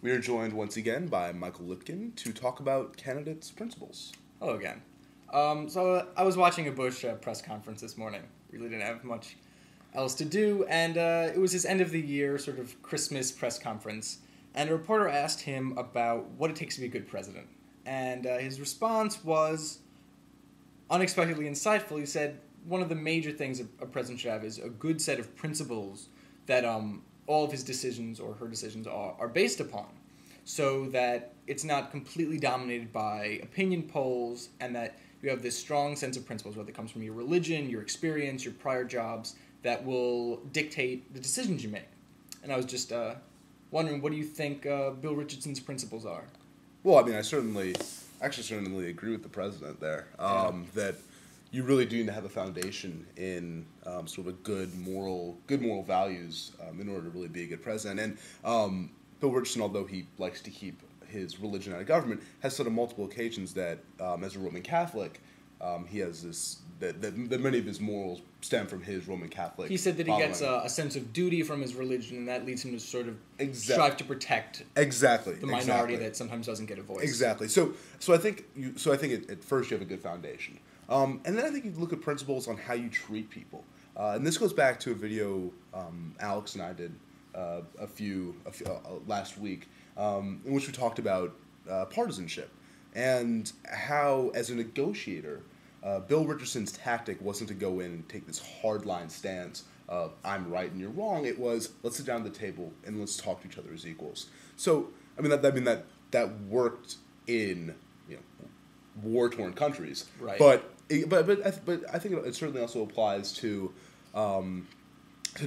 We are joined once again by Michael Lipkin to talk about candidates' principles. Hello again. I was watching a Bush press conference this morning. Really didn't have much else to do, and it was his end of the year sort of Christmas press conference. And a reporter asked him about what it takes to be a good president, and his response was unexpectedly insightful. He said one of the major things a president should have is a good set of principles that all of his decisions or her decisions are based upon, so that it's not completely dominated by opinion polls, and that you have this strong sense of principles, whether it comes from your religion, your experience, your prior jobs, that will dictate the decisions you make. And I was just wondering, what do you think Bill Richardson's principles are? Well, I mean, I certainly agree with the president there. That you really do need to have a foundation in sort of a good moral values in order to really be a good president. And Bill Richardson, although he likes to keep his religion out of government, has said on multiple occasions that as a Roman Catholic, he has this that many of his morals stem from his Roman Catholic. He said that he gets a sense of duty from his religion, and that leads him to sort of strive to protect the minority that sometimes doesn't get a voice. Exactly. So I think at first you have a good foundation, and then I think you look at principles on how you treat people, and this goes back to a video Alex and I did a few last week, in which we talked about partisanship and how, as a negotiator, Bill Richardson's tactic wasn't to go in and take this hardline stance of I'm right and you're wrong. It was, let's sit down at the table and let's talk to each other as equals. So I mean that worked in war-torn countries, right? But I think it certainly also applies to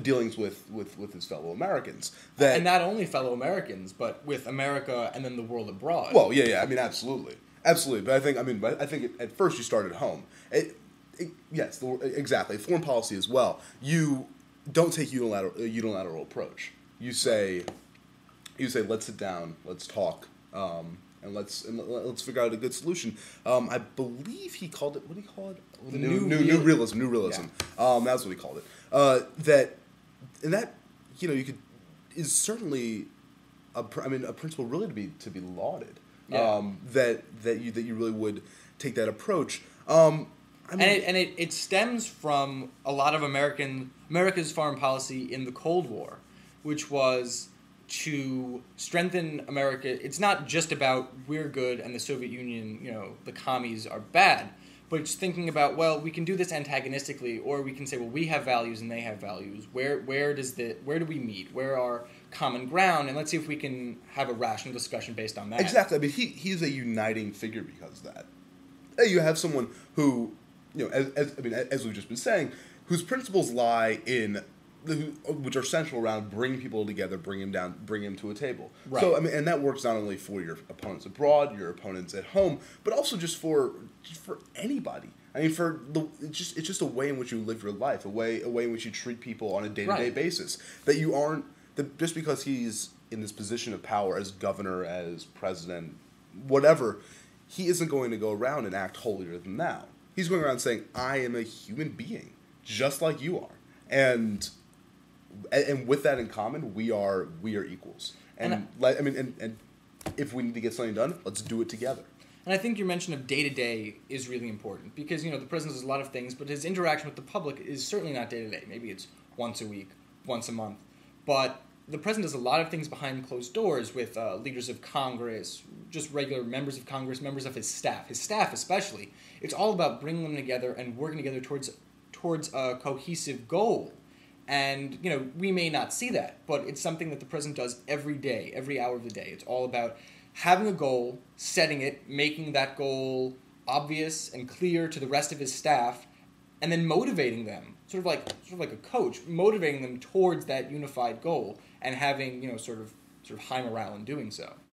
dealings with his fellow Americans. And not only fellow Americans, but with America and then the world abroad. Well, yeah. I mean, absolutely. But I think at first you start at home. Yes, exactly. Foreign policy as well. You don't take a unilateral approach. You say, let's sit down, let's talk, and let's figure out a good solution. I believe he called it. What did he call it? The new realism. Yeah. That's what he called it. You could is certainly a principle really to be lauded. Yeah. That you really would take that approach. It stems from a lot of America's foreign policy in the Cold War, which was to strengthen America. It's not just about we're good and the Soviet Union, the commies are bad, but it's thinking about, well, we can do this antagonistically, or we can say, well, we have values and they have values. Where do we meet? Where are common ground? And let's see if we can have a rational discussion based on that. Exactly. I mean, he's a uniting figure because of that. You have someone who, as we've just been saying, whose principles lie in which are central around bringing people together, bring them to a table. Right. So and that works not only for your opponents abroad, your opponents at home, but also just for anybody. I mean, it's just a way in which you live your life, a way in which you treat people on a day-to-day basis. That just because he's in this position of power as governor, as president, whatever, he isn't going to go around and act holier than thou. He's going around saying, I am a human being, just like you are. And with that in common, we are equals. And if we need to get something done, let's do it together. And I think your mention of day-to-day is really important because, the president does a lot of things, but his interaction with the public is certainly not day-to-day. Maybe it's once a week, once a month. But the president does a lot of things behind closed doors with leaders of Congress, just regular members of Congress, members of his staff especially. It's all about bringing them together and working together towards a cohesive goal. And, we may not see that, but it's something that the president does every day, every hour of the day. It's all about having a goal, setting it, making that goal obvious and clear to the rest of his staff, and then motivating them, sort of like a coach, motivating them towards that unified goal and having, sort of high morale in doing so.